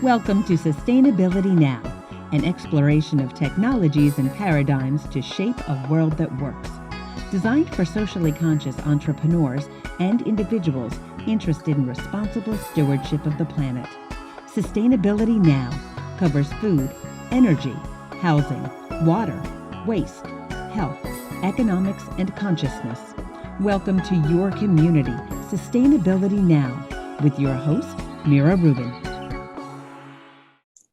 Welcome to Sustainability Now, an exploration of technologies and paradigms to shape a world that works. Designed for socially conscious entrepreneurs and individuals interested in responsible stewardship of the planet. Sustainability Now covers food, energy, housing, water, waste, health, economics, and consciousness. Welcome to your community, Sustainability Now, with your host, Mira Rubin.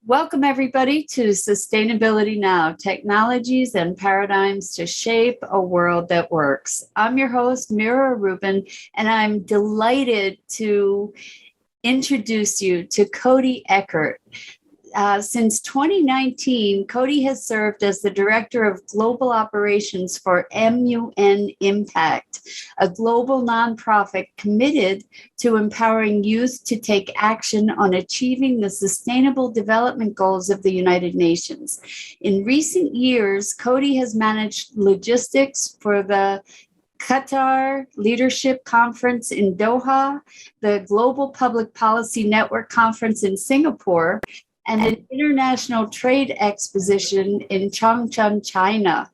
Welcome, everybody, to Sustainability Now, technologies and paradigms to shape a world that works. I'm your host, Mira Rubin, and I'm delighted to introduce you to Cody Eckert. Since 2019, Cody has served as the Director of Global Operations for MUN Impact, a global nonprofit committed to empowering youth to take action on achieving the Sustainable Development Goals of the United Nations. In recent years, Cody has managed logistics for the Qatar Leadership Conference in Doha, the Global Public Policy Network Conference in Singapore, and an international trade exposition in Chongqing, China.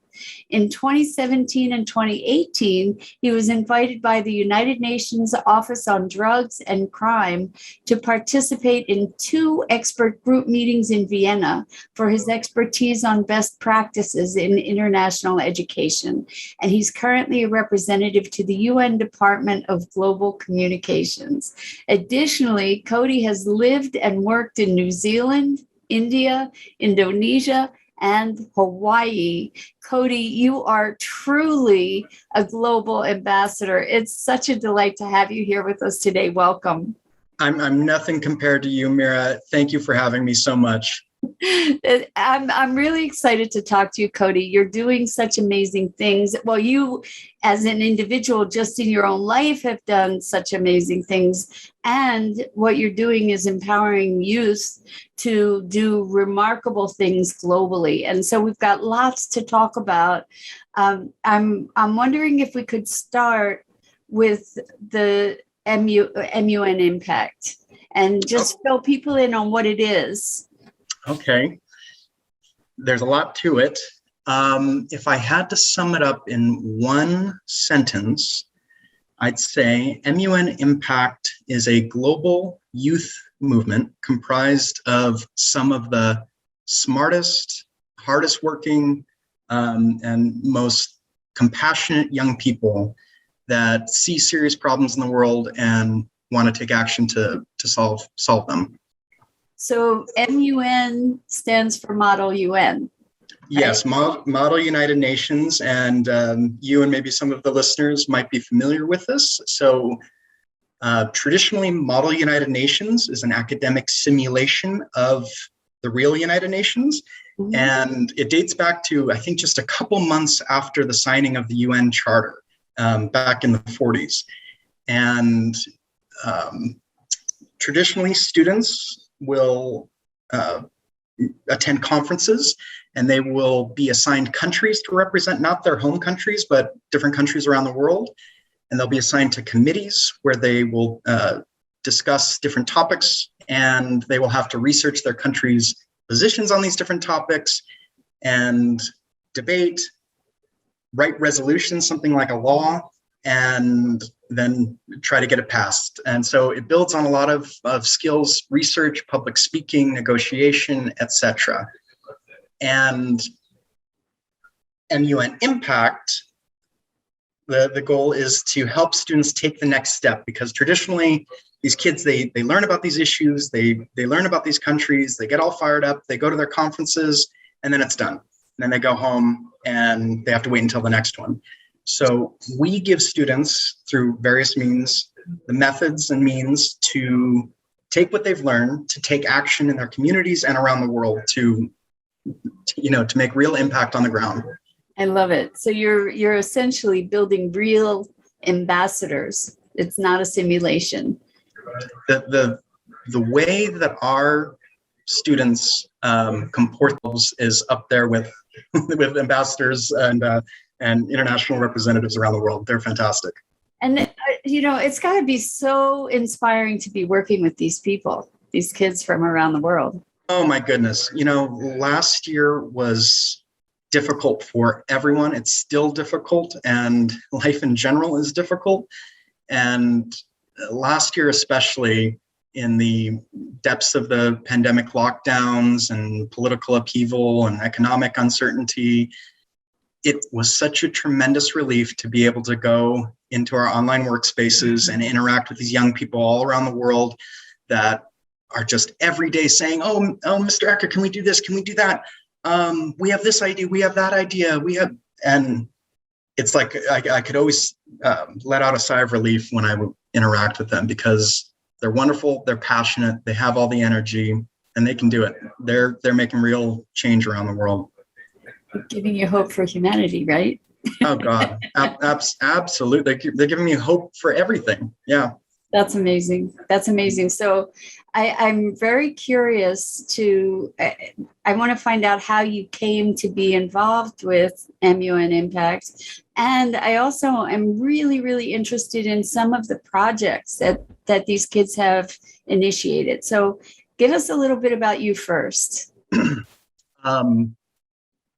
In 2017 and 2018, he was invited by the United Nations Office on Drugs and Crime to participate in 2 expert group meetings in Vienna for his expertise on best practices in international education. And he's currently a representative to the UN Department of Global Communications. Additionally, Cody has lived and worked in New Zealand, India, Indonesia, and Hawaii. Cody, you are truly a global ambassador. It's such a delight to have you here with us today. Welcome. I'm nothing compared to you, Mira. Thank you for having me so much. I'm really excited to talk to you, Cody. You're doing such amazing things. Well, you as an individual, just in your own life, have done such amazing things. And what you're doing is empowering youth to do remarkable things globally. And so we've got lots to talk about. I'm wondering if we could start with the MUN Impact and just fill people in on what it is. Okay. There's a lot to it. If I had to sum it up in one sentence, I'd say MUN Impact is a global youth movement comprised of some of the smartest, hardest working, and most compassionate young people that see serious problems in the world and want to take action to solve them. So MUN stands for Model UN. Right? Yes, Model United Nations, and you and maybe some of the listeners might be familiar with this. So traditionally, Model United Nations is an academic simulation of the real United Nations. Mm-hmm. And it dates back to, I think, just a couple months after the signing of the UN Charter back in the 40s. And traditionally, students will attend conferences, and they will be assigned countries to represent not their home countries, but different countries around the world. And they'll be assigned to committees where they will discuss different topics, and they will have to research their country's positions on these different topics and debate, write resolutions, something like a law, and then try to get it passed. And so it builds on a lot of skills, research, public speaking, negotiation, etc. And MUN Impact, the goal is to help students take the next step, because traditionally these kids, they learn about these issues, they learn about these countries, they get all fired up, they go to their conferences, and then it's done. And then they go home and they have to wait until the next one. So we give students, through various means, the methods and means to take what they've learned, to take action in their communities and around the world to make real impact on the ground. I love it. So you're essentially building real ambassadors. It's not a simulation. The way that our students comport themselves is up there with ambassadors and international representatives around the world. They're fantastic. And, it's got to be so inspiring to be working with these people. these kids from around the world? Oh my goodness. Last year was difficult for everyone. It's still difficult, and life in general is difficult. And last year, especially in the depths of the pandemic lockdowns and political upheaval and economic uncertainty, it was such a tremendous relief to be able to go into our online workspaces and interact with these young people all around the world that are just every day saying, oh, Mr. Eckert, can we do this? Can we do that? We have this idea. We have that idea. And it's like I could always let out a sigh of relief when I would interact with them, because they're wonderful, they're passionate, they have all the energy, and they can do it. They're making real change around the world. Giving you hope for humanity, right? Oh God, absolutely. They're giving me hope for everything. Yeah. That's amazing. That's amazing. So I'm very curious I want to find out how you came to be involved with MUN Impact. And I also am really, really interested in some of the projects that these kids have initiated. So give us a little bit about you first.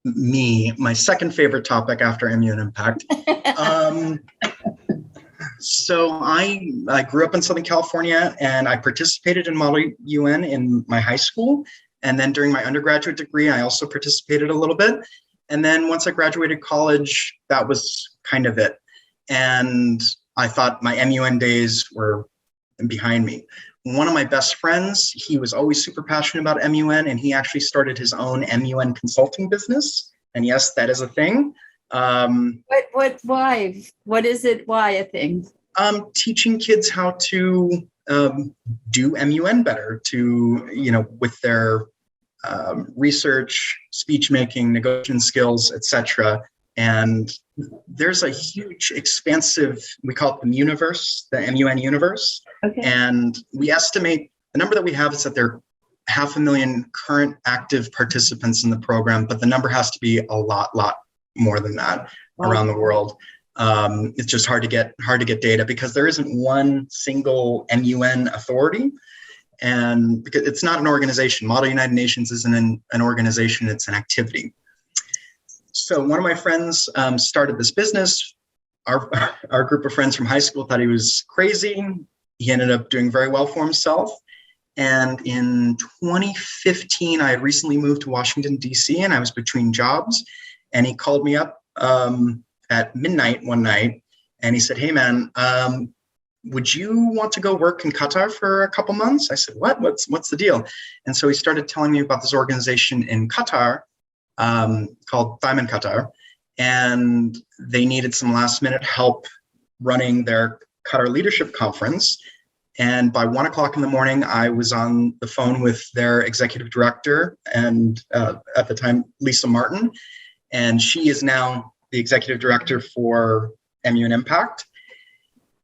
My second favorite topic after MUN Impact. So I grew up in Southern California, and I participated in Model UN in my high school. And then during my undergraduate degree, I also participated a little bit. And then once I graduated college, that was kind of it. And I thought my MUN days were behind me. One of my best friends, he was always super passionate about MUN, and he actually started his own MUN consulting business. And yes, that is a thing. Why? What is it? Why a thing? Teaching kids how to do MUN better, with their research, speech making, negotiation skills, etc. And there's a huge, expansive, we call it the MUniverse, the MUN universe. Okay. And we estimate the number that we have is that there are 500,000 current active participants in the program, but the number has to be a lot more than that around the world. It's just hard to get data, because there isn't one single MUN authority, and because it's not an organization. Model United Nations isn't an organization; it's an activity. So one of my friends started this business. Our group of friends from high school thought he was crazy. He ended up doing very well for himself. And in 2015, I had recently moved to Washington, D.C., and I was between jobs. And he called me up at midnight one night, and he said, "Hey, man, would you want to go work in Qatar for a couple months?" I said, "What? What's the deal?" And so he started telling me about this organization in Qatar called MUN Qatar, and they needed some last-minute help running their Qatar Leadership Conference. And by 1 o'clock in the morning, I was on the phone with their executive director, and at the time, Lisa Martin. And she is now the executive director for MUN Impact.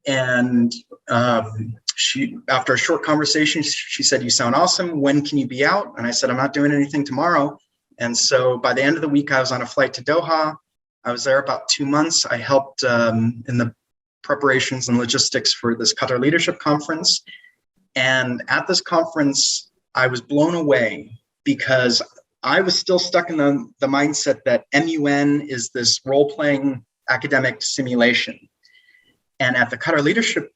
And she, after a short conversation, she said, "You sound awesome. When can you be out?" And I said, "I'm not doing anything tomorrow." And so by the end of the week, I was on a flight to Doha. I was there about 2 months. I helped in the preparations and logistics for this Qatar Leadership Conference. And at this conference, I was blown away, because I was still stuck in the mindset that MUN is this role-playing academic simulation. And at the Qatar Leadership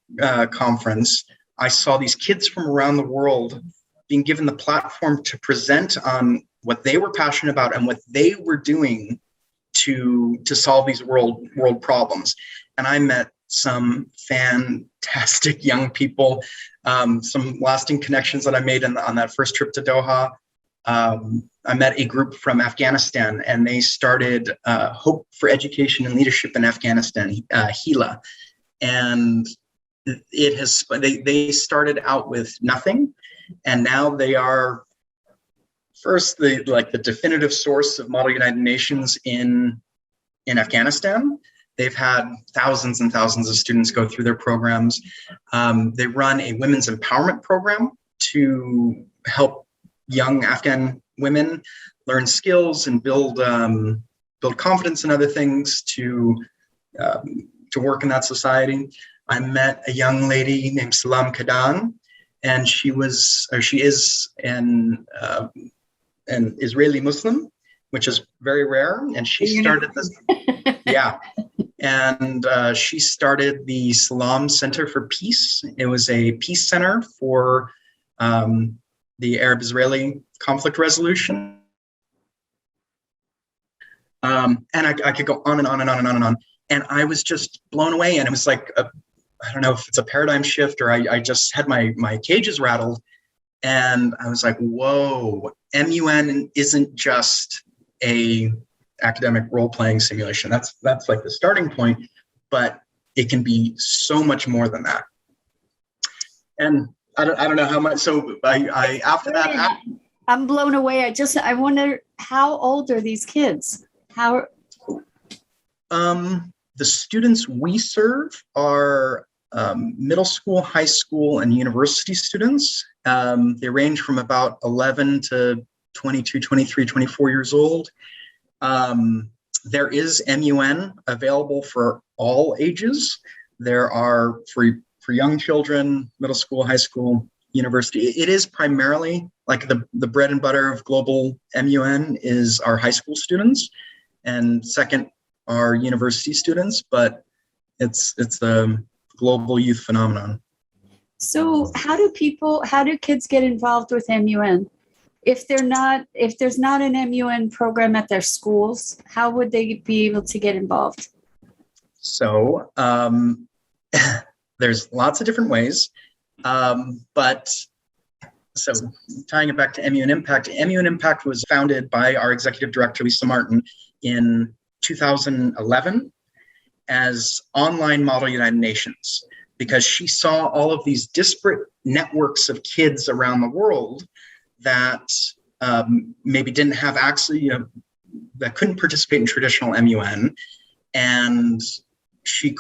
Conference, I saw these kids from around the world being given the platform to present on what they were passionate about and what they were doing to solve these world problems. And I met some fantastic young people, some lasting connections that I made on that first trip to Doha. I met a group from Afghanistan, and they started Hope for Education and Leadership in Afghanistan, HELA. And they started out with nothing, and now they are first the definitive source of Model United Nations in Afghanistan. They've had thousands and thousands of students go through their programs. They run a women's empowerment program to help young Afghan women learn skills and build confidence and other things to work in that society. I met a young lady named Salam Kadan, and she is an Israeli Muslim, which is very rare. And she started this, yeah. And she started the Salam Center for Peace. It was a peace center for the Arab-Israeli conflict resolution. And I could go on and on and on and on and on. And I was just blown away. And it was like, I don't know if it's a paradigm shift or I just had my cages rattled. And I was like, whoa, MUN isn't just a academic role-playing simulation. That's like the starting point, but it can be so much more than that. And I don't know how much. So I after that, I'm blown away. I wonder, how old are these kids? The students we serve are middle school, high school, and university students. They range from about 11 to 22, 23, 24 years old. There is MUN available for all ages. There are for young children, middle school, high school, university. It is primarily like the bread and butter of global MUN is our high school students, and second are university students, but it's a global youth phenomenon. So how do kids get involved with MUN? If there's not an MUN program at their schools, how would they be able to get involved? So there's lots of different ways, but so tying it back to MUN Impact, MUN Impact was founded by our executive director, Lisa Martin, in 2011 as Online Model United Nations, because she saw all of these disparate networks of kids around the world that maybe didn't have access, that couldn't participate in traditional MUN. And she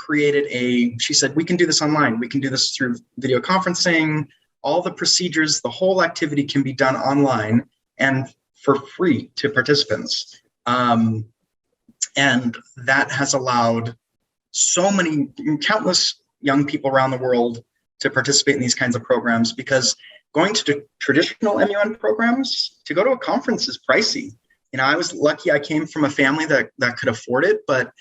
said, we can do this online. We can do this through video conferencing. All the procedures, the whole activity can be done online and for free to participants. And that has allowed countless young people around the world to participate in these kinds of programs, because going to traditional MUN programs, to go to a conference is pricey. I was lucky I came from a family that could afford it, but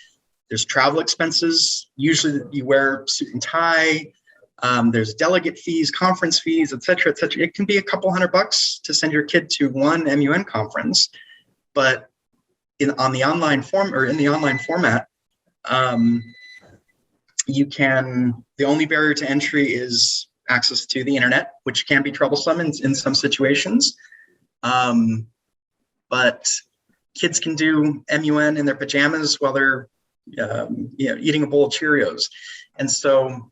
there's travel expenses. Usually you wear suit and tie. There's delegate fees, conference fees, et cetera, et cetera. It can be a couple $100 to send your kid to one MUN conference, but in the online format, the only barrier to entry is access to the internet, which can be troublesome in some situations. But kids can do MUN in their pajamas while they're eating a bowl of Cheerios. And so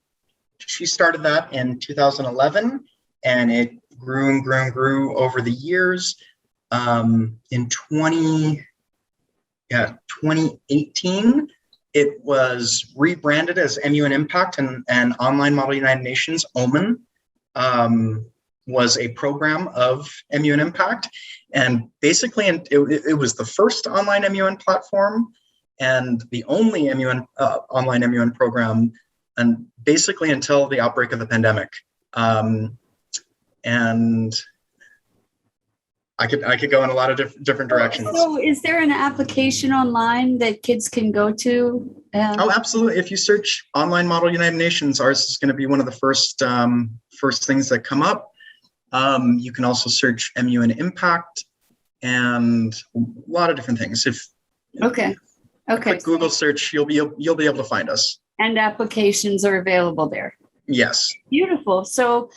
she started that in 2011, and it grew and grew and grew over the years. In 2018, it was rebranded as MUN Impact, and Online Model United Nations, OMAN, was a program of MUN Impact. And basically, it was the first online MUN platform and the only online MUN program, and basically until the outbreak of the pandemic. And I could go in a lot of different directions. So is there an application online that kids can go to? Oh, absolutely. If you search Online Model United Nations, ours is going to be one of the first things that come up. You can also search MUN Impact and a lot of different things. Okay. Quick Google search, you'll be able to find us. And applications are available there. Yes. Beautiful. So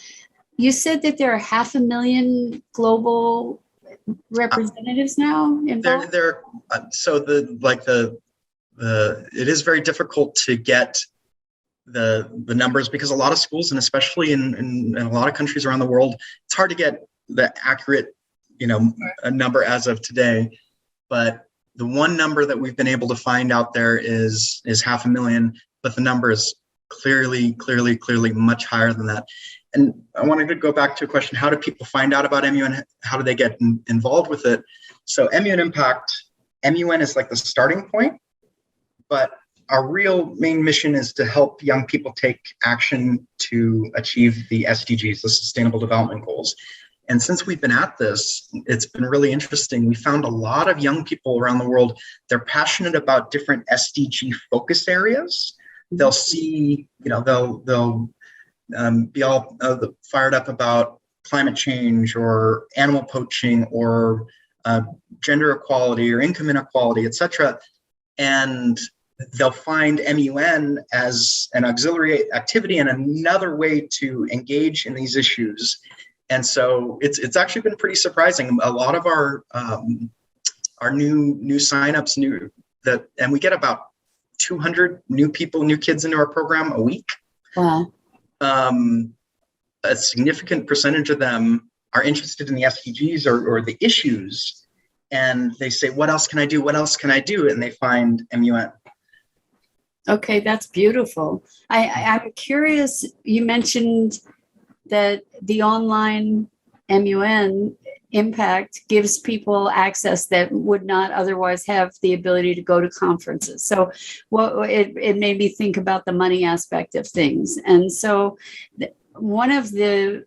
you said that there are 500,000 global representatives now involved? It is very difficult to get the numbers, because a lot of schools, and especially in a lot of countries around the world, it's hard to get the accurate a number as of today. But the one number that we've been able to find out there is 500,000, but the number is clearly much higher than that. And I wanted to go back to a question: how do people find out about MUN? How do they get involved with it? So MUN Impact, MUN is like the starting point, but our real main mission is to help young people take action to achieve the SDGs, the Sustainable Development Goals. And since we've been at this, it's been really interesting. We found a lot of young people around the world, they're passionate about different SDG focus areas. They'll see, they'll be all fired up about climate change or animal poaching or gender equality or income inequality, et cetera. And they'll find MUN as an auxiliary activity and another way to engage in these issues. And so it's actually been pretty surprising. A lot of our new signups, and we get about 200 new kids into our program a week. Wow. A significant percentage of them are interested in the SDGs or the issues, and they say, "What else can I do? What else can I do?" And they find MUN. Okay, that's beautiful. I'm curious, you mentioned that the online MUN Impact gives people access that would not otherwise have the ability to go to conferences. So it made me think about the money aspect of things. And so one of the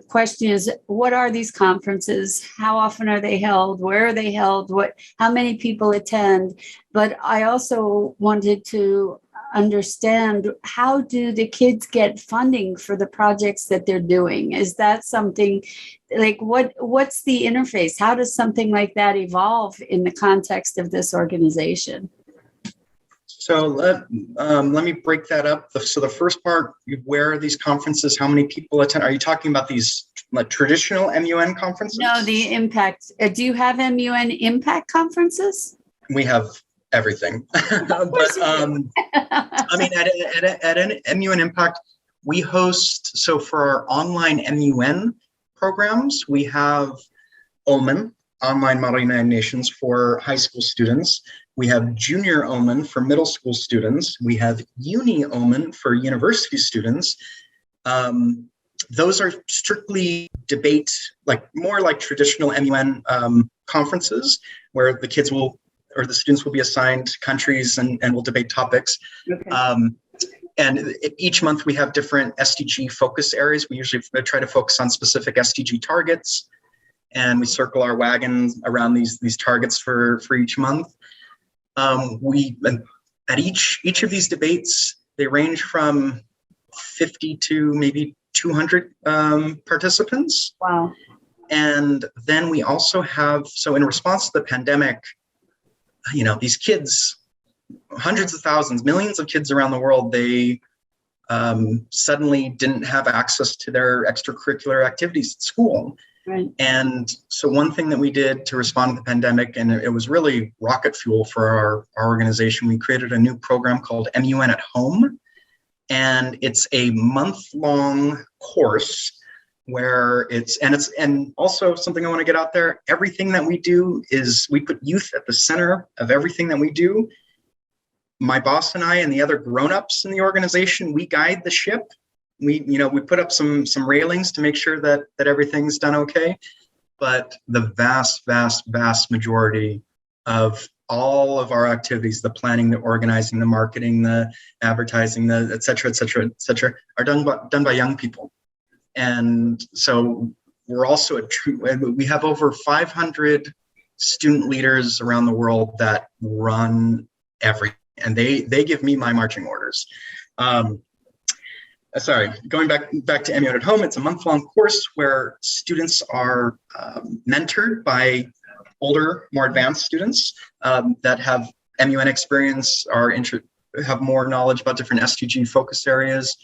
question is, what are these conferences? How often are they held? Where are they held? How many people attend? But I also wanted to understand, how do the kids get funding for the projects that they're doing? Is that something like what's the interface? How does something like that evolve in the context of this organization? So let me break that up. So the first part, where are these conferences? How many people attend? Are you talking about these traditional MUN conferences? No, the impact. Do you have MUN Impact conferences? We have everything. But I mean, at MUN Impact, we host, so for our online MUN programs, we have OMAN, Online Model United Nations, for high school students. We have Junior OMAN for middle school students. We have Uni OMAN for university students. Those are strictly debate, more like traditional MUN conferences, where the kids or the students will be assigned countries and will debate topics. Okay. And each month we have different SDG focus areas. We usually try to focus on specific SDG targets, and we circle our wagons around these targets for each month. At each of these debates, they range from 50 to maybe 200 participants. Wow. And then we also have, so in response to the pandemic, these kids, hundreds of thousands, millions of kids around the world, they suddenly didn't have access to their extracurricular activities at school. Right. And so one thing that we did to respond to the pandemic, and it was really rocket fuel for our organization, we created a new program called MUN at Home. And it's a month-long course where and also something I want to get out there, everything that we do is we put youth at the center of everything that we do. My boss and I and the other grown-ups in the organization, we guide the ship. We put up some railings to make sure that everything's done okay. But the vast, vast, vast majority of all of our activities, the planning, the organizing, the marketing, the advertising, the et cetera, are done by young people. And so we're also we have over 500 student leaders around the world that run everything, and they give me my marching orders. Going back to MUN at Home, it's a month-long course where students are mentored by older, more advanced students that have MUN experience, have more knowledge about different SDG focus areas.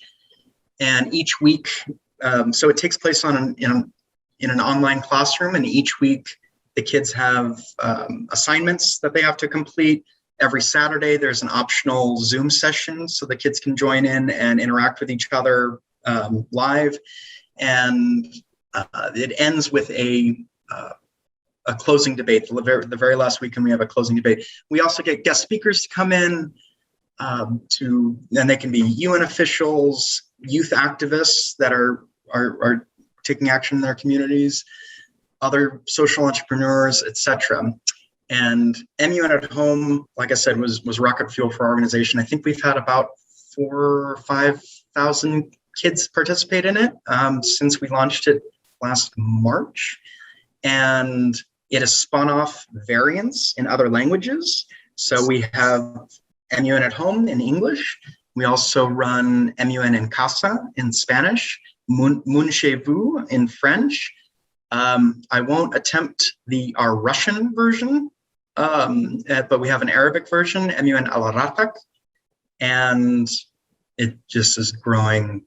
And each week, so it takes place in an online classroom, and each week the kids have assignments that they have to complete. Every Saturday, there's an optional Zoom session so the kids can join in and interact with each other live. And it ends with a closing debate. The very last weekend, we have a closing debate. We also get guest speakers to come in and they can be UN officials, youth activists that are taking action in their communities, other social entrepreneurs, etc. And MUN at Home, like I said, was rocket fuel for our organization. I think we've had about 4,000 or 5,000 kids participate in it since we launched it last March. And it has spun off variants in other languages. So we have MUN at Home in English. We also run MUN en Casa in Spanish, MUN Chez Vous in French. I won't attempt our Russian version, but we have an Arabic version, MUN Al Ratak, and it just is growing.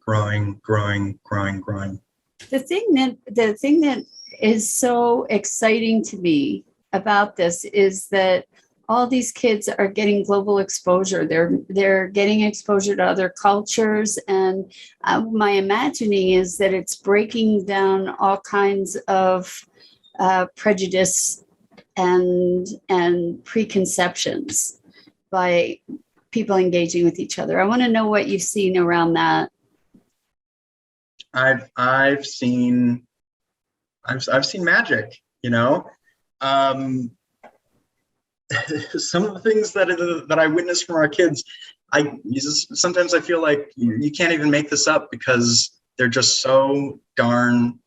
The thing that is so exciting to me about this is that all these kids are getting global exposure. They're getting exposure to other cultures, and my imagining is that it's breaking down all kinds of prejudice and preconceptions by people engaging with each other. I want to know what you've seen around that. I've seen magic, you know. Some of the things that I witnessed from our kids, sometimes I feel like you can't even make this up because they're just so darn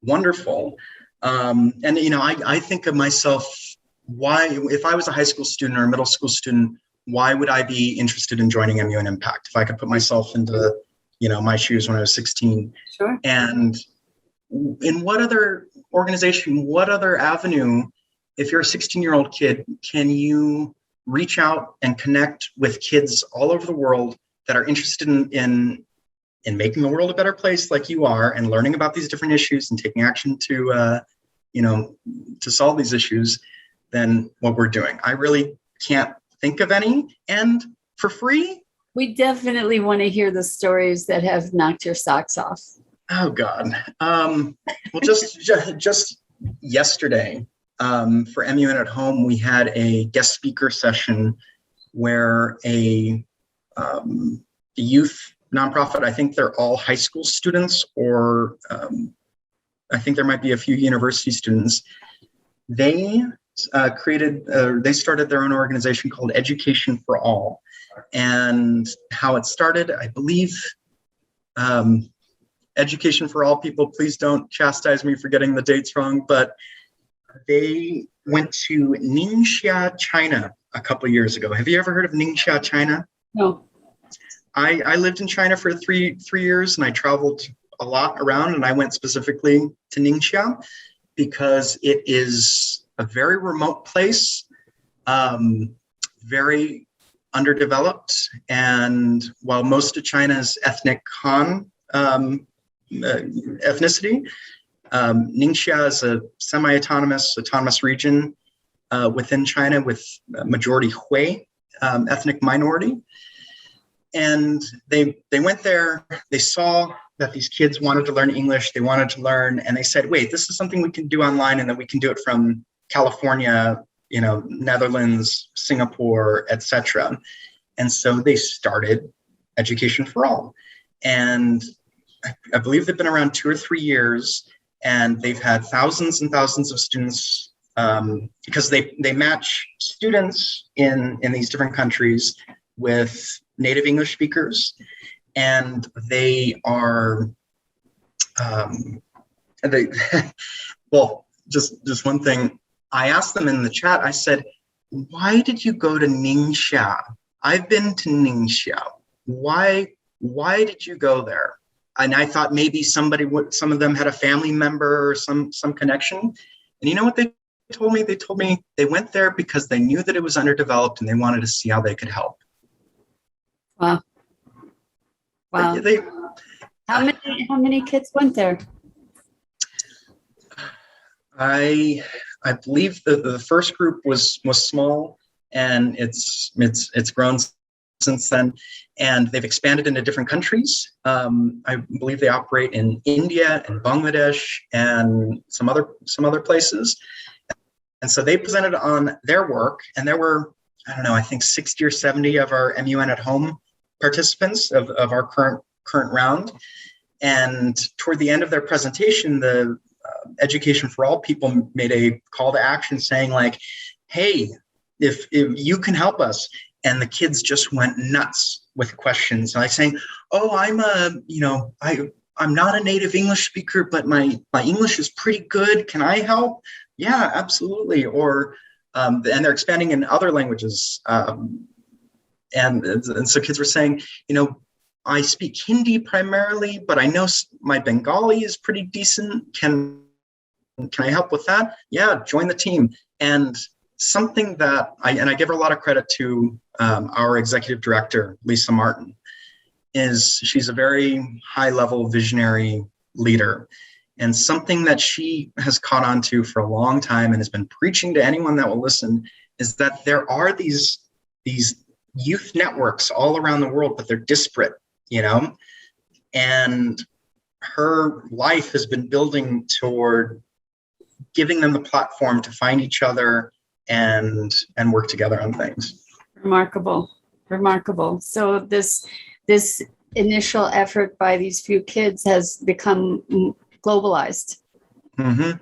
wonderful. And you know, I think of myself, why, if I was a high school student or a middle school student, why would I be interested in joining MUN Impact if I could put myself into, you know, my shoes when I was 16? Sure. And in what other organization, what other avenue, if you're a 16-year-old kid, can you reach out and connect with kids all over the world that are interested in making the world a better place like you are, and learning about these different issues and taking action to, you know, to solve these issues, than what we're doing? I really can't think of any. And for free? We definitely want to hear the stories that have knocked your socks off. Oh, God. Well, just yesterday, for MUN at Home, we had a guest speaker session where a youth nonprofit, I think they're all high school students, or I think there might be a few university students. They they started their own organization called Education for All. And how it started, I believe, Education for All, people, please don't chastise me for getting the dates wrong, but they went to Ningxia, China a couple of years ago. Have you ever heard of Ningxia, China? No. I lived in China for three years, and I traveled a lot around, and I went specifically to Ningxia because it is a very remote place, very underdeveloped. And while most of China's ethnic Han ethnicity, Ningxia is a autonomous region within China with majority Hui ethnic minority. And they went there, they saw that these kids wanted to learn English, they wanted to learn, and they said, wait, this is something we can do online, and that we can do it from California, you know, Netherlands, Singapore, etc. And so they started Education for All. And I believe they've been around 2 or 3 years, and they've had thousands and thousands of students, because they match students in these different countries with native English speakers. And they are, well, just one thing. I asked them in the chat, I said, why did you go to Ningxia? I've been to Ningxia. Why did you go there? And I thought maybe some of them had a family member or some connection. And you know what they told me? They told me they went there because they knew that it was underdeveloped and they wanted to see how they could help. Wow. Wow. How many kids went there? I believe the first group was small, and it's grown since then, and they've expanded into different countries. I believe they operate in India and Bangladesh and some other places. And so they presented on their work, and there were, I don't know, I think 60 or 70 of our MUN at Home participants of our current round. And toward the end of their presentation, the Education for All people made a call to action saying, like, hey, if you can help us. And the kids just went nuts with questions, like saying, oh, I'm not a native English speaker, but my English is pretty good. Can I help? Yeah, absolutely. Or, and they're expanding in other languages. And so kids were saying, I speak Hindi primarily, but I know my Bengali is pretty decent. Can I help with that? Yeah, join the team. And something that I give her a lot of credit to, our executive director, Lisa Martin, is she's a very high level visionary leader. And something that she has caught on to for a long time and has been preaching to anyone that will listen is that there are these youth networks all around the world, but they're disparate, and her life has been building toward giving them the platform to find each other and work together on things. Remarkable. So this initial effort by these few kids has become globalized. Mm-hmm.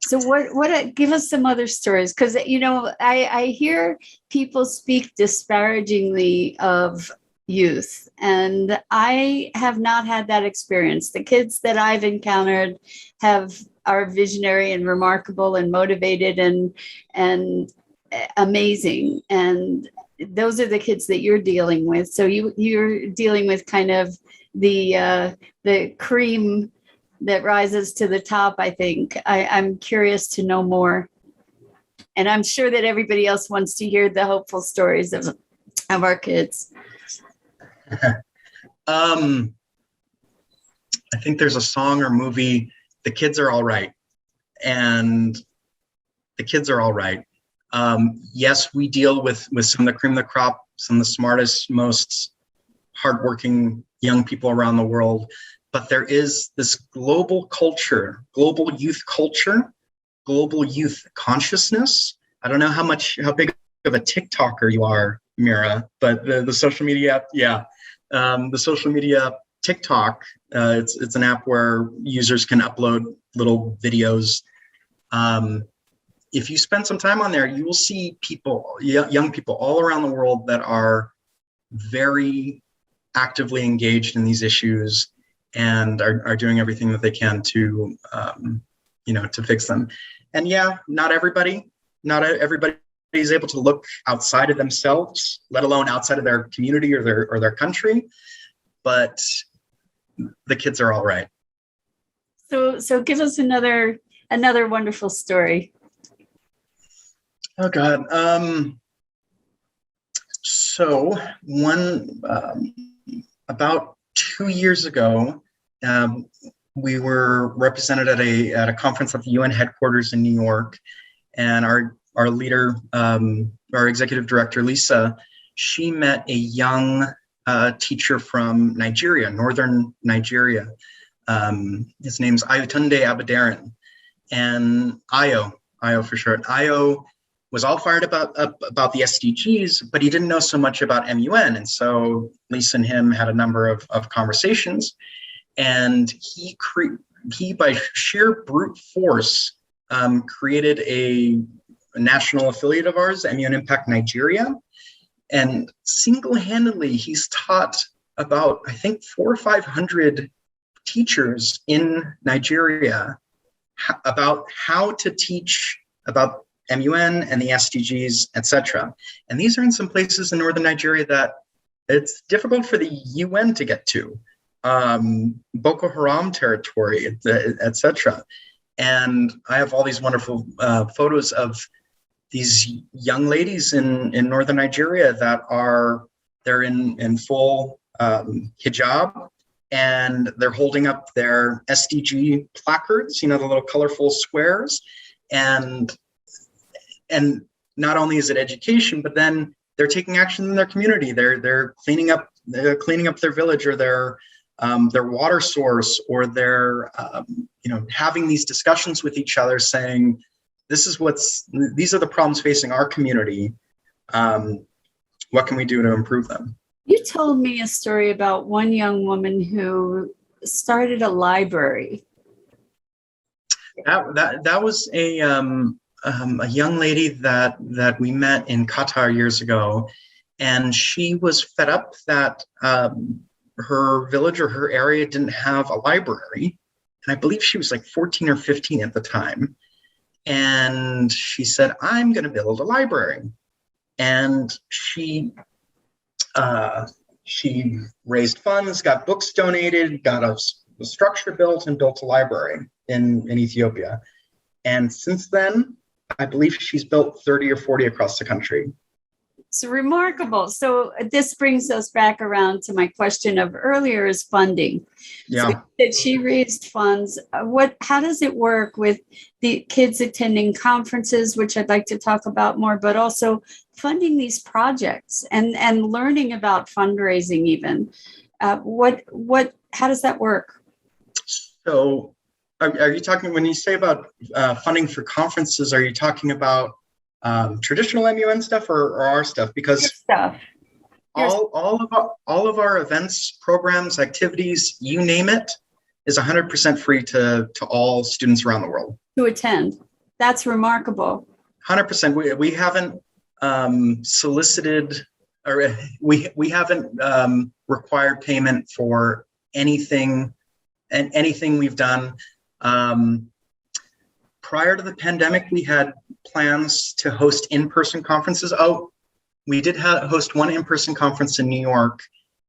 So what give us some other stories, because I hear people speak disparagingly of youth, and I have not had that experience. The kids that I've encountered are visionary and remarkable and motivated and amazing, and those are the kids that you're dealing with. So you're dealing with kind of the cream that rises to the top. I think I'm curious to know more, and I'm sure that everybody else wants to hear the hopeful stories of our kids. I think there's a song or movie, The Kids Are All Right, and the kids are all right. Yes, we deal with some of the cream of the crop, some of the smartest, most hardworking young people around the world. But there is this global culture, global youth culture, global youth consciousness. I don't know how big of a TikToker you are, Mira, but the social media, the social media TikTok, it's an app where users can upload little videos. If you spend some time on there, you will see people, young people all around the world that are very actively engaged in these issues and are doing everything that they can to fix them. And not everybody is able to look outside of themselves, let alone outside of their community or their country, but the kids are all right. So give us another wonderful story. Oh God. So about 2 years ago, we were represented at a conference at the UN headquarters in New York, and our leader, our executive director, Lisa, she met a young teacher from Nigeria, northern Nigeria. His name's Ayotunde Abadarin, and Ayo for short. Ayo was all fired about the SDGs, but he didn't know so much about MUN. And so Lisa and him had a number of conversations, and he by sheer brute force created a national affiliate of ours, MUN Impact Nigeria. And single-handedly, he's taught about, I think, 400 or 500 teachers in Nigeria about how to teach about MUN and the SDGs, etc. And these are in some places in northern Nigeria that it's difficult for the UN to get to, Boko Haram territory, etc. And I have all these wonderful photos of these young ladies in northern Nigeria that they're in full hijab, and they're holding up their SDG placards, the little colorful squares, and not only is it education, but then they're taking action in their community. They're cleaning up their village or their water source, or they're having these discussions with each other, saying, these are the problems facing our community. What can we do to improve them? You told me a story about one young woman who started a library. That was a young lady that we met in Qatar years ago, and she was fed up that her village or her area didn't have a library. And I believe she was like 14 or 15 at the time. And she said, I'm going to build a library. And she raised funds, got books donated, got a structure built, and built a library in Ethiopia. And since then, I believe she's built 30 or 40 across the country. It's remarkable. So this brings us back around to my question of earlier is funding. Yeah. So that she raised funds. How does it work with the kids attending conferences, which I'd like to talk about more, but also funding these projects and learning about fundraising even? How does that work? So are you talking, when you say about funding for conferences, are you talking about traditional MUN stuff or our stuff? Because stuff. all of our events, programs, activities, you name it, is 100% free to all students around the world to attend. That's remarkable. 100%. We haven't solicited, or we haven't required payment for anything we've done. Prior to the pandemic, we had plans to host in-person conferences. Oh, we did host one in-person conference in New York,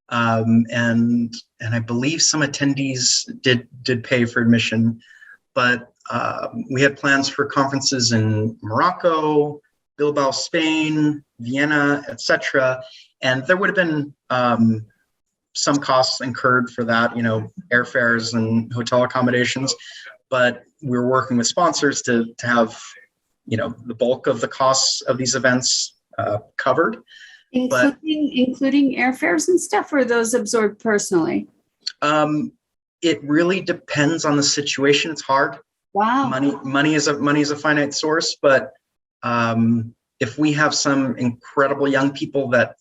and I believe some attendees did pay for admission. But we had plans for conferences in Morocco, Bilbao, Spain, Vienna, etc. And there would have been some costs incurred for that, airfares and hotel accommodations. But we're working with sponsors to have, the bulk of the costs of these events covered. Including airfares and stuff, or are those absorbed personally? It really depends on the situation. It's hard. Wow. Money is a finite source, but if we have some incredible young people that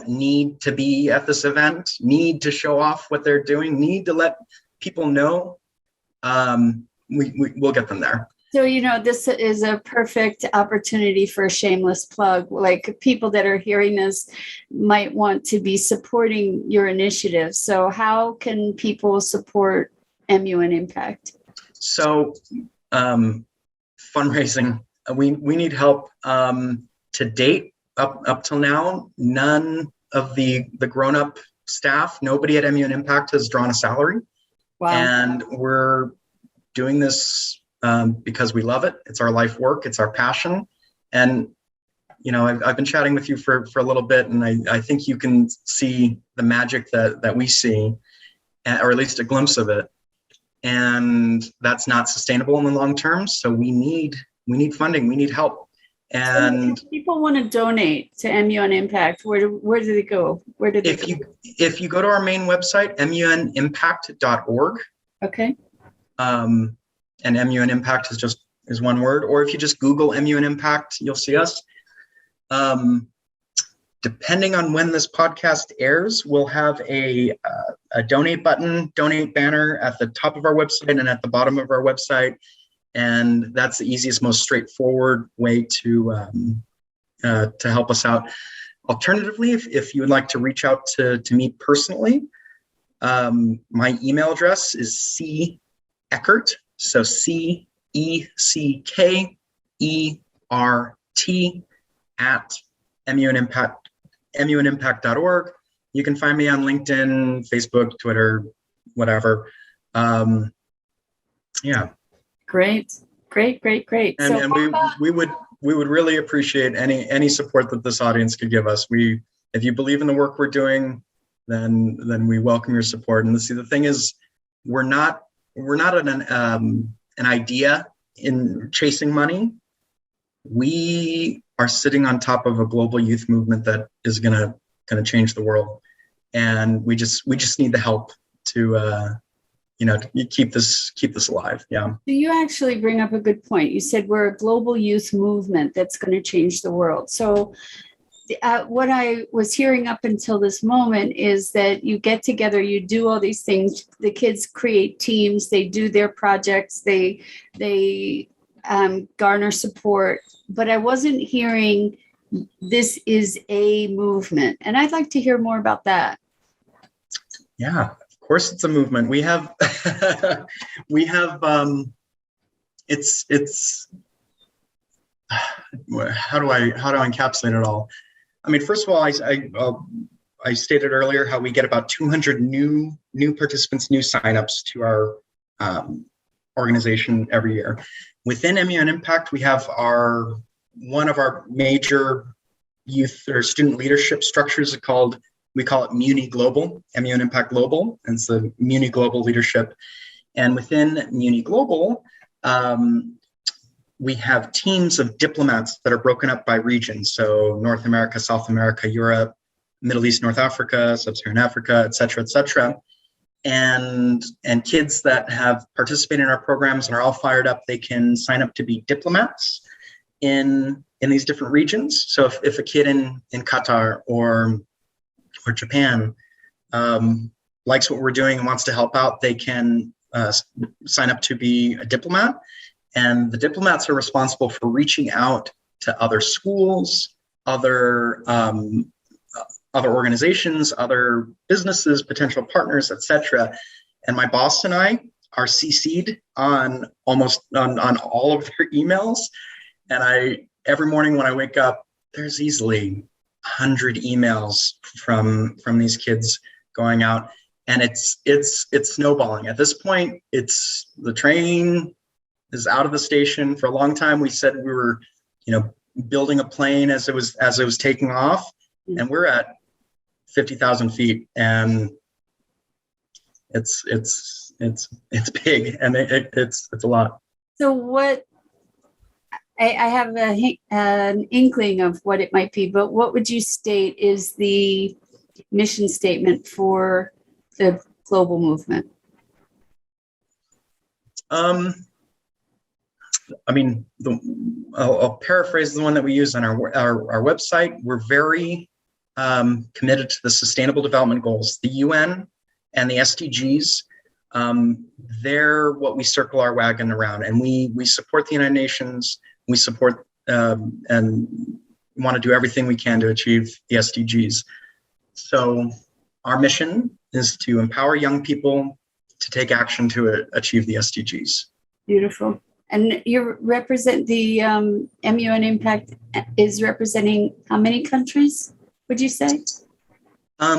need to be at this event, need to show off what they're doing, need to let people know, we'll get them there. So, this is a perfect opportunity for a shameless plug. Like, people that are hearing this might want to be supporting your initiative. So how can people support MUN Impact? So fundraising, we need help. To date, up till now, none of the grown-up staff, nobody at MUN Impact has drawn a salary. Wow. And we're doing this because we love it. It's our life work. It's our passion. And, I've been chatting with you for a little bit, and I think you can see the magic that we see, or at least a glimpse of it. And that's not sustainable in the long term. So we need funding. We need help. And so if people want to donate to MUN Impact, where do they go? If you go to our main website, munimpact.org. Okay. And MUN Impact is one word, or if you just Google MUN Impact, you'll see us. Depending on when this podcast airs, we'll have a donate button, donate banner at the top of our website and at the bottom of our website. And that's the easiest, most straightforward way to help us out. Alternatively, if you would like to reach out to me personally, my email address is ceckert, so CECKERT at MUNimpact.org. You can find me on LinkedIn, Facebook, Twitter, whatever. Yeah. Great. And we would really appreciate any support that this audience could give us. If you believe in the work we're doing, then we welcome your support. And the thing is, we're not an idea in chasing money. We are sitting on top of a global youth movement that is gonna change the world, and we just need the help to keep this alive. Yeah. So you actually bring up a good point. You said we're a global youth movement that's going to change the world. So what I was hearing up until this moment is that you get together, you do all these things. The kids create teams, they do their projects, they garner support, but I wasn't hearing this is a movement. And I'd like to hear more about that. Yeah, of course it's a movement. We have, it's, how do I encapsulate it all? I mean, first of all, I stated earlier how we get about 200 new participants, new signups to our organization every year. Within MUN Impact, we have one of our major youth or student leadership structures we call it MUN Global, MUN Impact Global, and it's the MUN Global leadership. And within MUN Global, we have teams of diplomats that are broken up by regions. So North America, South America, Europe, Middle East, North Africa, Sub-Saharan Africa, et cetera, et cetera. And kids that have participated in our programs and are all fired up, they can sign up to be diplomats in these different regions. So if a kid in Qatar or Japan likes what we're doing and wants to help out, they can sign up to be a diplomat. And the diplomats are responsible for reaching out to other schools, other organizations, other businesses, potential partners, etc. And my boss and I are CC'd on all of their emails. And every morning when I wake up, there's easily 100 emails from these kids going out, and it's snowballing. At this point, the train is out of the station. For a long time, we said we were, building a plane as it was taking off, and we're at 50,000 feet, and it's big, and it's a lot. So what? I have an inkling of what it might be, but what would you state is the mission statement for the global movement? I mean, I'll paraphrase the one that we use on our website. We're very committed to the Sustainable Development Goals, the UN and the SDGs. They're what we circle our wagon around, and we support the United Nations. We support and want to do everything we can to achieve the SDGs. So our mission is to empower young people to take action to achieve the SDGs. Beautiful. And you represent the MUN Impact is representing how many countries, would you say?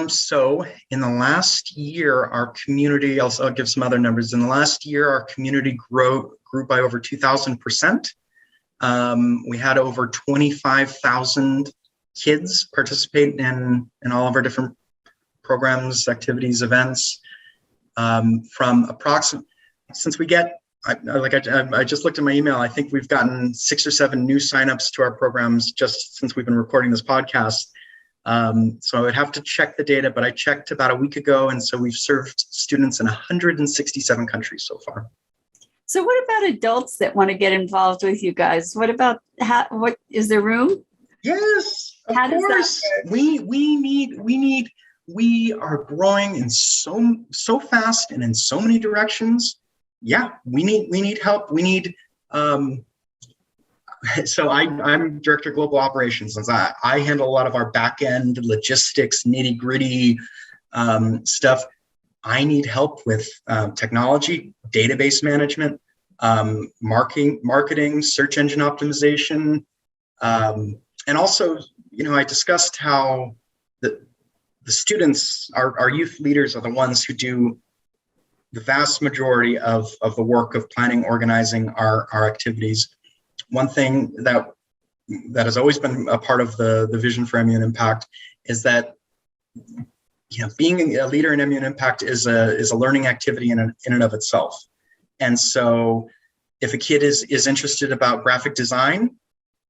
So in the last year, our community, I'll give some other numbers. In the last year, our community grew by over 2,000%. We had over 25,000 kids participate in all of our different programs, activities, events. From approximately, since we get, I just looked at my email, I think we've gotten 6 or 7 new signups to our programs just since we've been recording this podcast. So I would have to check the data, but I checked about a week ago, and so we've served students in 167 countries so far. So what about adults that want to get involved with you guys? What about what is there room? Yes, of course. We are growing in so fast and in so many directions. Yeah, we need help. We need so I'm Director of Global Operations, and I handle a lot of our back end logistics, nitty gritty stuff. I need help with technology, database management, marketing, search engine optimization, and also, I discussed how the students, our youth leaders, are the ones who do the vast majority of the work of planning, organizing our activities. One thing that has always been a part of the vision for MUN Impact is that being a leader in MUN Impact is a learning activity in and of itself. And so if a kid is interested about graphic design,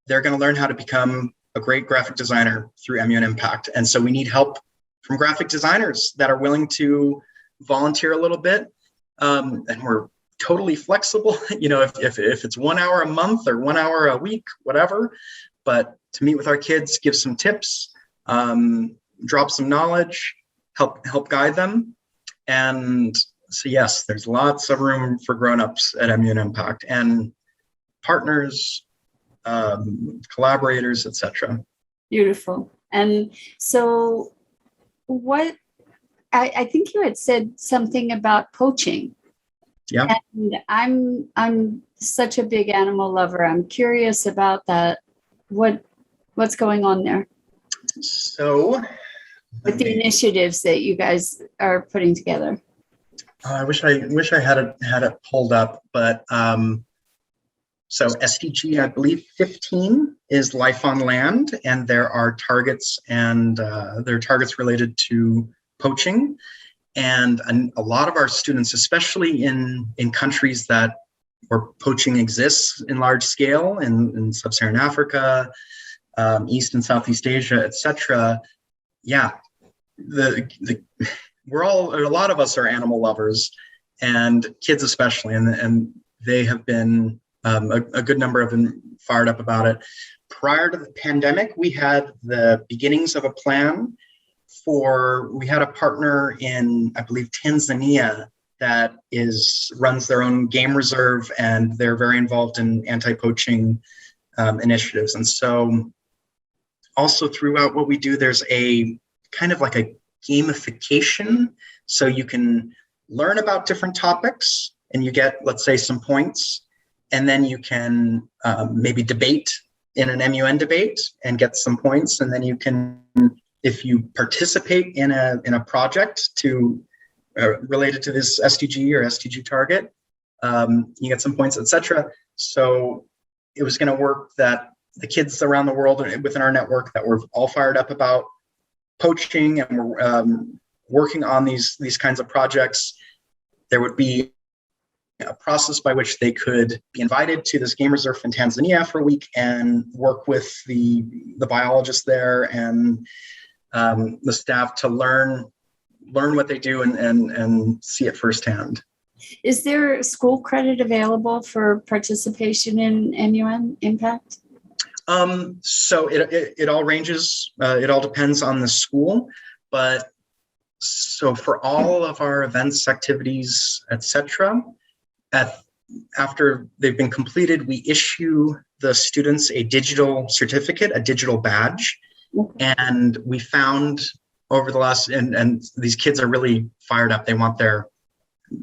they're going to learn how to become a great graphic designer through MUN Impact. And so we need help from graphic designers that are willing to volunteer a little bit. And we're totally flexible, if it's 1 hour a month or 1 hour a week, whatever, but to meet with our kids, give some tips, drop some knowledge, help guide them. And so, yes, there's lots of room for grownups at MUN Impact. And partners, collaborators, etc. Beautiful. And so what, I think you had said something about poaching. Yeah. And I'm such a big animal lover. I'm curious about that. What's going on there So with the initiatives that you guys are putting together? I wish I had it pulled up, but so SDG, I believe 15 is life on land, and there are targets, and there are targets related to poaching. And a lot of our students, especially in countries where poaching exists in large scale, in sub-Saharan Africa, East and Southeast Asia, etc. Yeah, a lot of us are animal lovers, and kids especially, and they have been a good number have been fired up about it. Prior to the pandemic, we had the beginnings of a plan we had a partner in, I believe, Tanzania that runs their own game reserve, and they're very involved in anti-poaching initiatives. And so also throughout what we do, there's a kind of like a gamification. So you can learn about different topics and you get, let's say, some points, and then you can maybe debate in an MUN debate and get some points. And then you can, if you participate in a project related to this SDG or SDG target, you get some points, etc. So it was going to work that the kids around the world within our network that were all fired up about poaching and were working on these kinds of projects, there would be a process by which they could be invited to this game reserve in Tanzania for a week and work with the biologists there and the staff to learn what they do and see it firsthand. Is there school credit available for participation in MUN Impact? So it all ranges. It all depends on the school, but so for all of our events, activities, etc., after they've been completed, we issue the students a digital certificate, a digital badge. And we found over the last, and these kids are really fired up. They want their,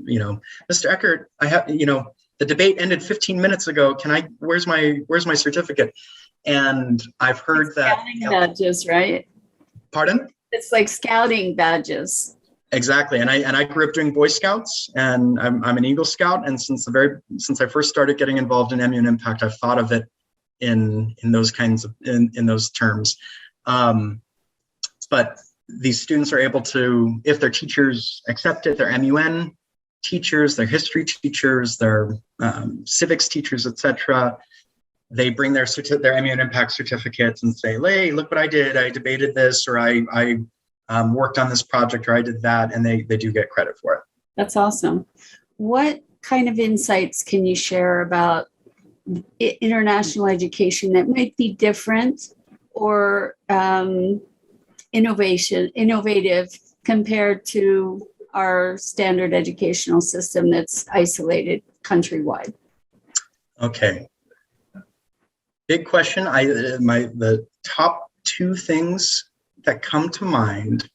Mr. Eckert, I have, the debate ended 15 minutes ago. Where's my certificate? And I've heard it's that. Scouting badges, right? Pardon? It's like scouting badges. Exactly. And I grew up doing Boy Scouts, and I'm an Eagle Scout. And since I first started getting involved in MUN Impact, I've thought of it in those kinds of, in those terms. But these students are able to, if their teachers accept it, their MUN teachers, their history teachers, their civics teachers, etc., they bring their MUN Impact certificates and say, "Hey, look what I did. I debated this, or I worked on this project, or I did that," and they do get credit for it. That's awesome. What kind of insights can you share about international education that might be different or innovative compared to our standard educational system that's isolated countrywide? Okay. Big question. The top two things that come to mind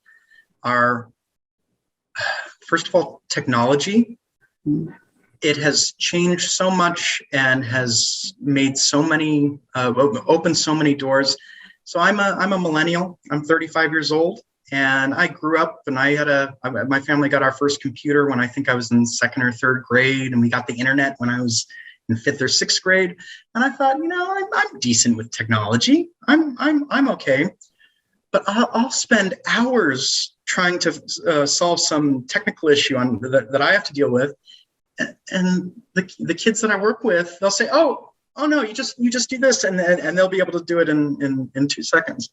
are, first of all, technology. It has changed so much and has made so many, opened so many doors. So I'm a millennial. I'm 35 years old, and I grew up, and my family got our first computer when I think I was in second or third grade, and we got the internet when I was in fifth or sixth grade. And I thought, I'm decent with technology. I'm okay. But I'll spend hours trying to solve some technical issue that I have to deal with, and the kids that I work with, they'll say, "Oh no, you just do this," and they'll be able to do it in 2 seconds.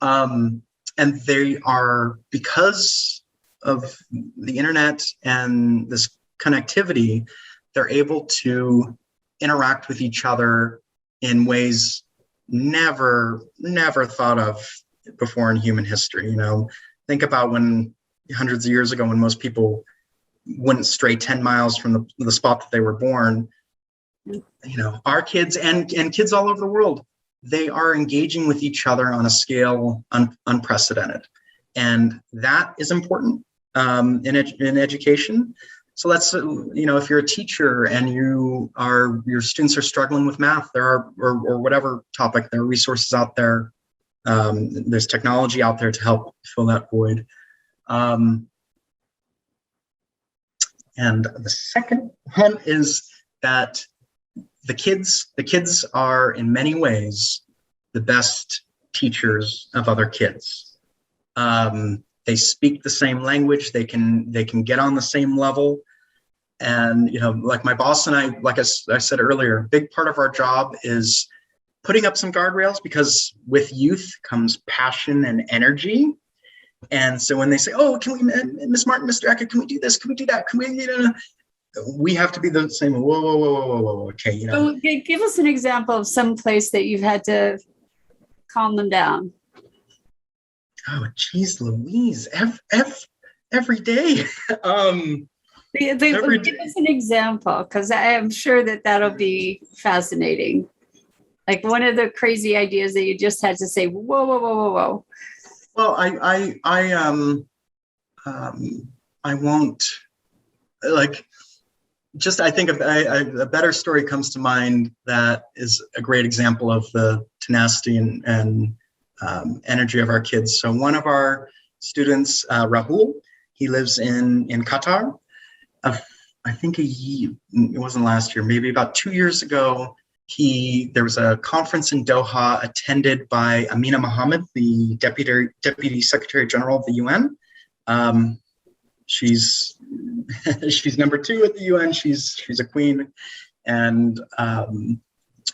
And they are, because of the internet and this connectivity, they're able to interact with each other in ways never thought of before in human history. Think about when hundreds of years ago, when most people wouldn't stray 10 miles from the spot that they were born. our kids and kids all over the world, they are engaging with each other on a scale unprecedented. And that is important in education. So let's, if you're a teacher and your students are struggling with math, there are, or whatever topic, there are resources out there. There's technology out there to help fill that void. And the second one is that the kids are in many ways the best teachers of other kids. They speak the same language. They can get on the same level. And, like my boss and I, like I said earlier, a big part of our job is putting up some guardrails, because with youth comes passion and energy. And so when they say, oh, can we, Miss Martin, Mr. Eckert, can we do this? Can we do that? Can we have to be the same. Whoa. Okay. So give us an example of some place that you've had to calm them down. Oh, geez, Louise, every day. Give us an example, because I am sure that'll be fascinating. Like one of the crazy ideas that you just had to say, whoa. Well, I won't, like, just, I think a better story comes to mind that is a great example of the tenacity and energy of our kids. So one of our students, Rahul, he lives in Qatar. I think it wasn't last year, maybe about 2 years ago, there was a conference in Doha attended by Amina Mohammed, the Deputy Secretary General of the UN. She's number 2 at the UN. She's a queen, and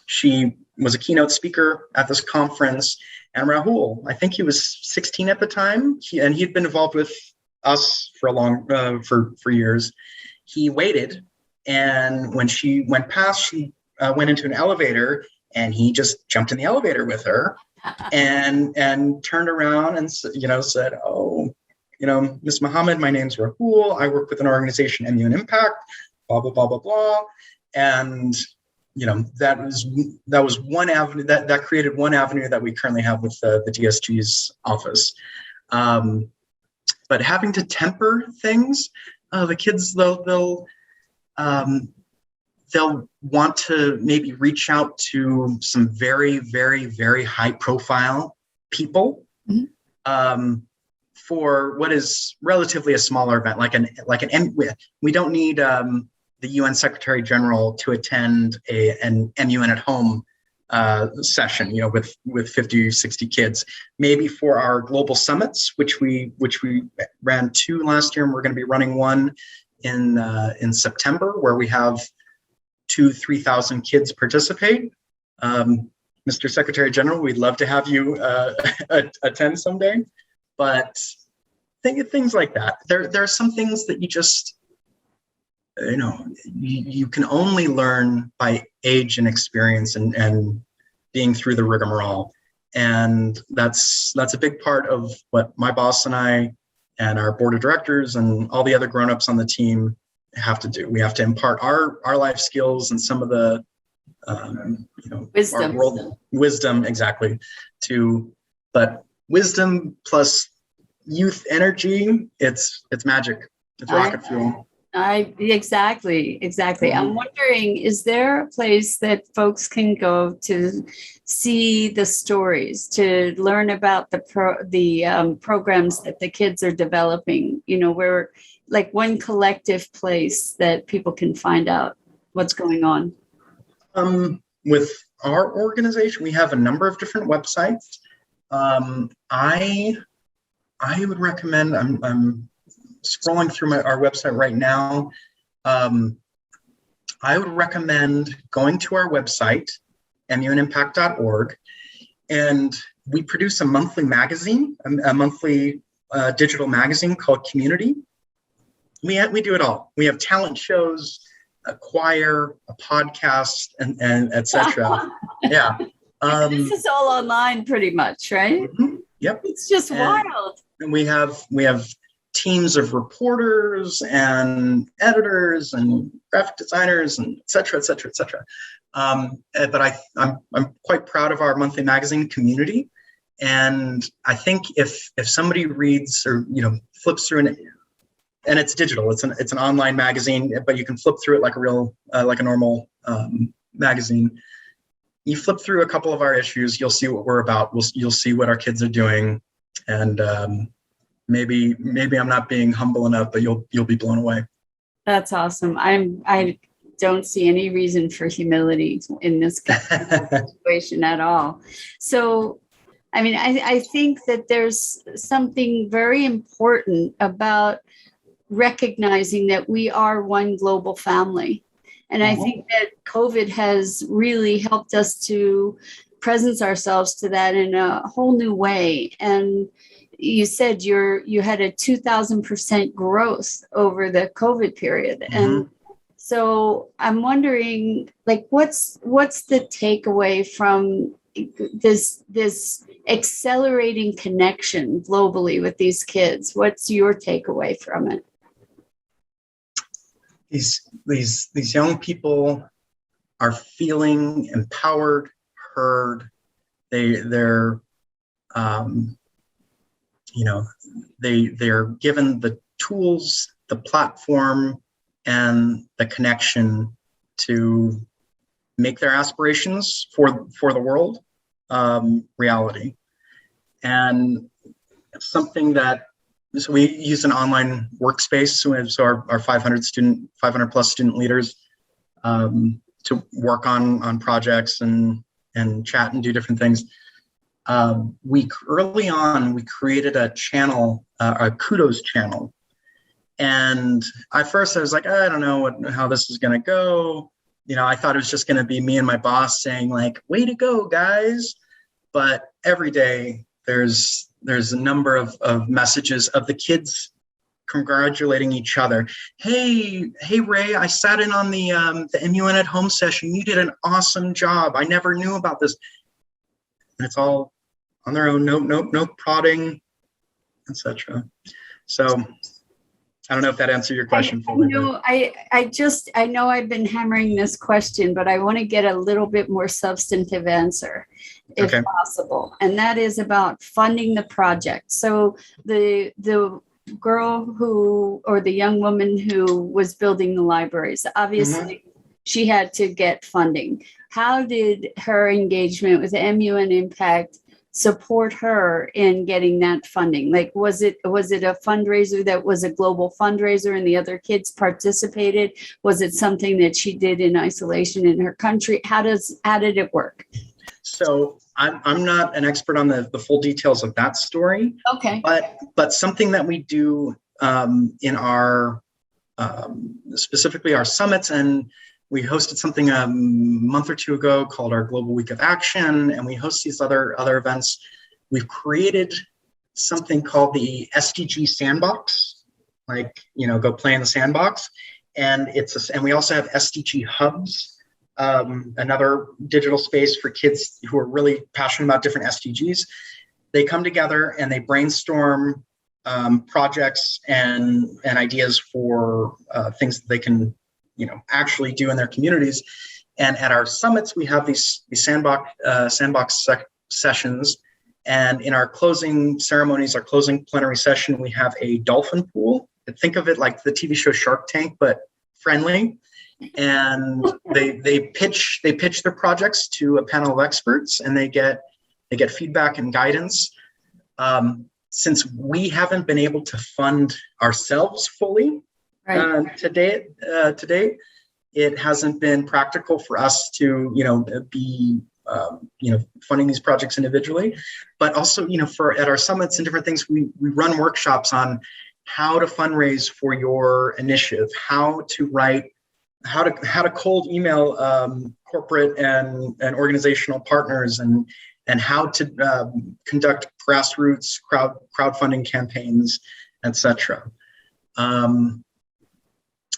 she was a keynote speaker at this conference. And Rahul, I think he was 16 at the time, he'd been involved with us for years. He waited, and when she went past, she went into an elevator, and he just jumped in the elevator with her, and turned around and said, "Oh, Ms. Mohammed, my name's Rahul. I work with an organization, MUN Impact, blah blah blah blah blah," and that was one avenue that created one avenue that we currently have with the DSG's office. But having to temper things, the kids they'll want to maybe reach out to some very, very, very high profile people for what is relatively a smaller event, like an we don't need the UN Secretary General to attend an MUN at home session, with 50 or 60 kids. Maybe for our global summits, which we ran 2 last year, and we're going to be running one in September, where we have 2,000-3,000 kids participate. Mr. Secretary General, we'd love to have you attend someday. But things like that. There are some things that you just, you can only learn by age and experience and being through the rigmarole. And that's a big part of what my boss and I and our board of directors and all the other grown-ups on the team have to do. We have to impart our life skills and some of the wisdom exactly but wisdom plus youth energy, it's magic. It's rocket fuel. Exactly. I'm wondering, is there a place that folks can go to see the stories, to learn about the programs that the kids are developing? Where, like, one collective place that people can find out what's going on? With our organization, we have a number of different websites. I would recommend, I'm scrolling through our website right now. I would recommend going to our website, MUNimpact.org, and we produce a monthly magazine, a monthly digital magazine called Community. We do it all. We have talent shows, a choir, a podcast, and etc. Yeah. This is all online pretty much, right? Mm-hmm. Yep. It's just wild. And we have teams of reporters and editors and graphic designers and et cetera, et cetera, et cetera. But I'm quite proud of our monthly magazine community. And I think if somebody reads or, flips through and it's digital, it's an online magazine, but you can flip through it like a normal magazine. You flip through a couple of our issues, you'll see what we're about. You'll see what our kids are doing. And maybe I'm not being humble enough, but you'll be blown away. That's awesome. I don't see any reason for humility in this situation at all. So, I mean, I think that there's something very important about recognizing that we are one global family. And I think that COVID has really helped us to presence ourselves to that in a whole new way. And you said you had a 2,000% growth over the COVID period. And so I'm wondering, like, what's the takeaway from this accelerating connection globally with these kids? What's your takeaway from it? These young people are feeling empowered, heard. They're given the tools, the platform, and the connection to make their aspirations for the world reality. And something so we use an online workspace. So our 500 plus student leaders to work on projects and chat and do different things. Early on, we created a channel, a kudos channel. And at first I was like, I don't know how this is going to go. I thought it was just going to be me and my boss saying like, way to go, guys. But every day there's a number of messages of the kids congratulating each other. Hey, Ray, I sat in on the MUN at home session. You did an awesome job. I never knew about this. And it's all on their own, no prodding, etc. So I don't know if that answered your question fully. I know I've been hammering this question, but I want to get a little bit more substantive answer, if possible. And that is about funding the project. So the girl or the young woman who was building the libraries, obviously she had to get funding. How did her engagement with MUN Impact support her in getting that funding? Like, was it a fundraiser that was a global fundraiser and the other kids participated? Was it something that she did in isolation in her country? How did it work? So I'm not an expert on the full details of that story. Okay. But something that we do in our specifically our summits, and we hosted something a month or two ago called our Global Week of Action, and we host these other events. We've created something called the SDG Sandbox, go play in the sandbox. And and we also have SDG Hubs, another digital space for kids who are really passionate about different SDGs. They come together and they brainstorm projects and ideas for things that they can actually do in their communities. And at our summits, we have these sandbox sessions. And in our closing ceremonies, our closing plenary session, we have a dolphin pool. Think of it like the TV show Shark Tank, but friendly. And they pitch their projects to a panel of experts, and they get feedback and guidance. Since we haven't been able to fund ourselves fully, to date, it hasn't been practical for us to, be, funding these projects individually. But also, at our summits and different things, we run workshops on how to fundraise for your initiative, how to cold email corporate and organizational partners, and how to conduct grassroots crowdfunding campaigns, etc.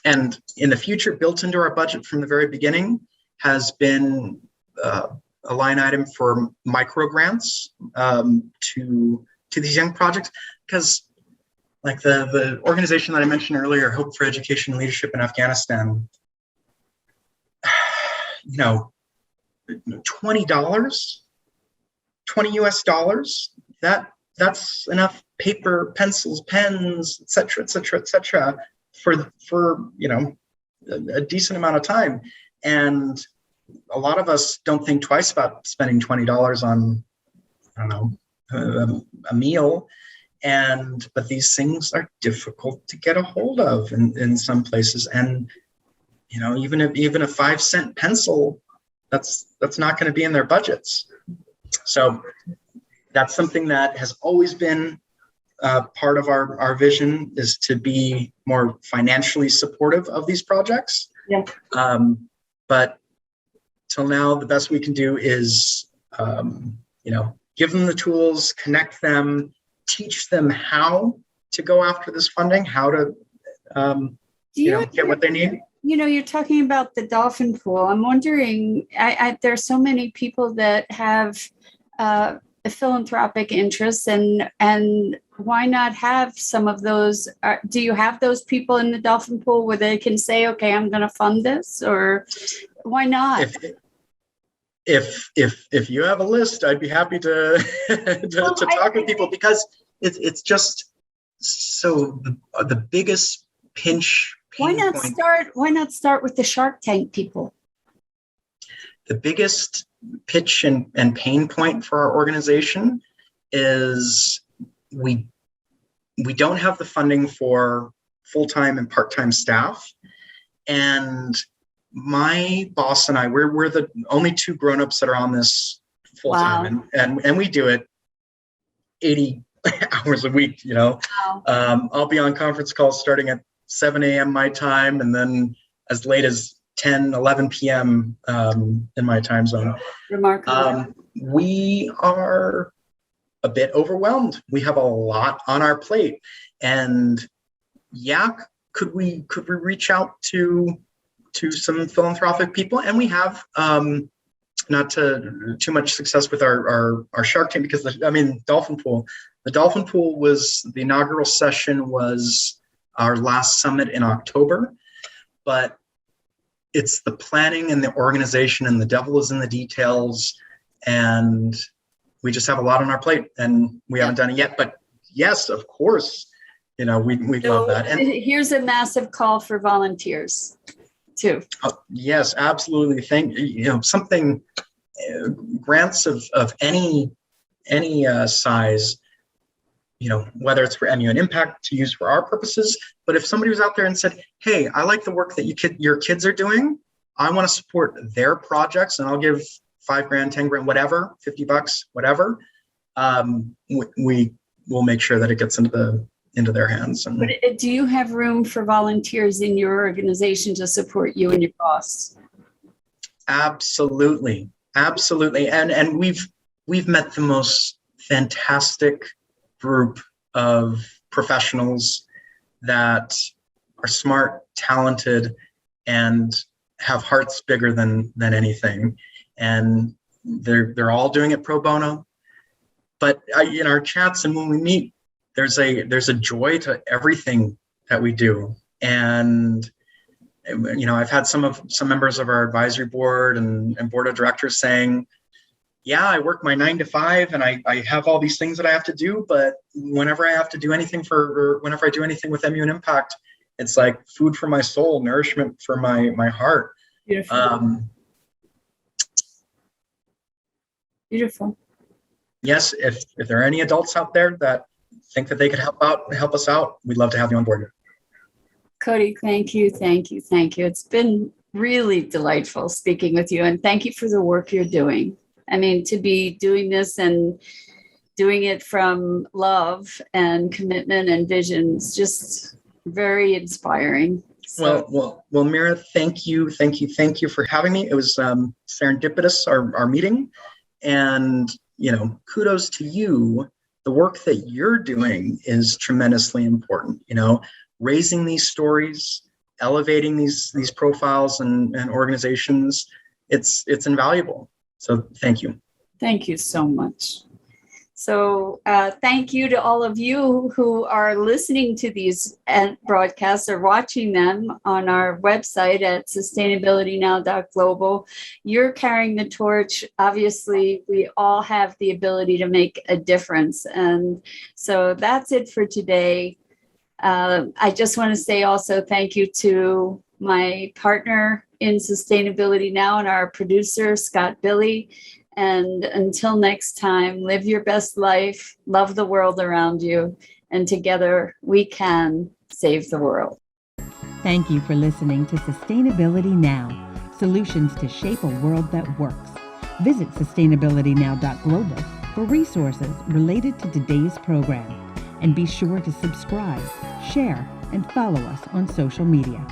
And in the future, built into our budget from the very beginning, has been a line item for micro grants to these young projects, because like the organization that I mentioned earlier, Hope for Education and Leadership in Afghanistan, $20, 20 US dollars, that's enough paper, pencils, pens, et cetera, for a decent amount of time. And a lot of us don't think twice about spending $20 on, I don't know, a meal. But these things are difficult to get a hold of in some places. And, even a 5-cent pencil, that's not going to be in their budgets. So that's something that has always been part of our vision, is to be more financially supportive of these projects. Yeah. But till now, the best we can do is, give them the tools, connect them, teach them how to go after this funding, how to get what they need. You're talking about the Dolphin Pool. I'm wondering, there's so many people that have a philanthropic interests, and why not have some of those? Do you have those people in the Dolphin Pool where they can say, okay, I'm going to fund this, or why not? If you have a list, I'd be happy to talk with people, because it's just so the biggest pinch. Why not start with the Shark Tank people? The biggest pitch and pain point for our organization is we don't have the funding for full-time and part-time staff. And my boss and I, we're the only two grown-ups that are on this full-time. Wow. And we do it 80 hours a week, Wow. I'll be on conference calls starting at 7 a.m. my time, and then as late as 10, 11 p.m. In my time zone. Remarkable. We are a bit overwhelmed. We have a lot on our plate, and could we reach out to some philanthropic people? And we have not too much success with our Shark Tank, because Dolphin Pool. The Dolphin Pool was the inaugural session, was our last summit in October, but it's the planning and the organization, and the devil is in the details, and we just have a lot on our plate, and we haven't done it yet. But yes, of course, we love that. And here's a massive call for volunteers too. Yes, absolutely. Something grants of any size, whether it's for MUN Impact to use for our purposes, but if somebody was out there and said, hey, I like the work that your kids are doing, I want to support their projects, and I'll give $5,000, $10,000, whatever, $50, whatever, we will make sure that it gets into their hands. But do you have room for volunteers in your organization to support you and your boss? Absolutely. And we've met the most fantastic group of professionals that are smart, talented, and have hearts bigger than anything. And they're all doing it pro bono. But in our chats and when we meet, there's a joy to everything that we do. And I've had some members of our advisory board and board of directors saying, I work my 9 to 5 and I have all these things that I have to do, but whenever I have to do anything whenever I do anything with MUN Impact, it's like food for my soul, nourishment for my heart. Beautiful. Beautiful. Yes, if there are any adults out there that think that they could help us out, we'd love to have you on board. Cody, thank you. It's been really delightful speaking with you, and thank you for the work you're doing. To be doing this and doing it from love and commitment and vision is just very inspiring. So. Well, Mira, thank you for having me. It was serendipitous, our meeting, and kudos to you. The work that you're doing is tremendously important. Raising these stories, elevating these profiles and organizations, it's invaluable. So thank you. Thank you so much. So thank you to all of you who are listening to these broadcasts or watching them on our website at sustainabilitynow.global. You're carrying the torch. Obviously, we all have the ability to make a difference. And so that's it for today. I just want to say also thank you to my partner in Sustainability Now and our producer, Scott Billy. And until next time, live your best life, love the world around you, and together we can save the world. Thank you for listening to Sustainability Now, solutions to shape a world that works. Visit sustainabilitynow.global for resources related to today's program. And be sure to subscribe, share, and follow us on social media.